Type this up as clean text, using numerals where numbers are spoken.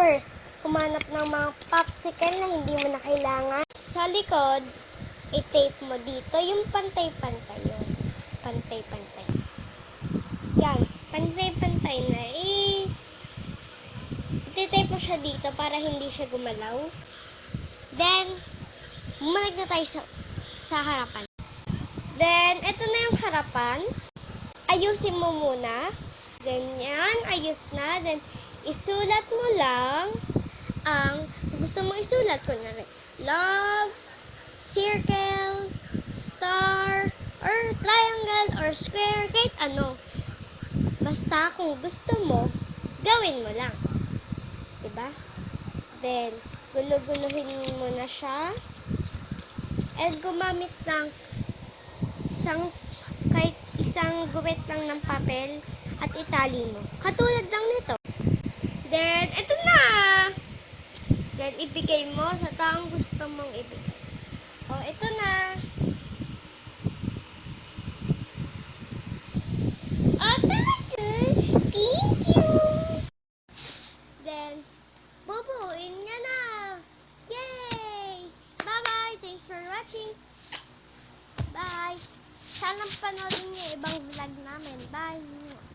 First, humanap ng mga popsicle na hindi mo na kailangan. Sa likod, i-tape mo dito yung pantay-pantay yun. Pantay-pantay. Yan, pantay-pantay na i-tape mo siya dito para hindi siya gumalaw. Then, bumalik na tayo sa harapan. Then, ito na yung harapan. Ayusin mo muna. Ganyan, ayos na. Then, isulat mo lang ang gusto mo isulat. Kunwari, love, circle, star, or triangle, or square, kahit ano. Basta kung gusto mo, gawin mo lang. Diba? Then, gulo-guluhin mo na siya. And gumamit ng kahit isang guwit lang ng papel at itali mo. Katulad lang nito. Then, ito na! Then, ibigay mo sa taong gusto mong ibigay. O, ito na. O, talaga! Thank you! Then, bubuin niya na! Yay! Bye-bye! Thanks for watching! Bye! Sana panoodin niyo ibang vlog namin. Bye!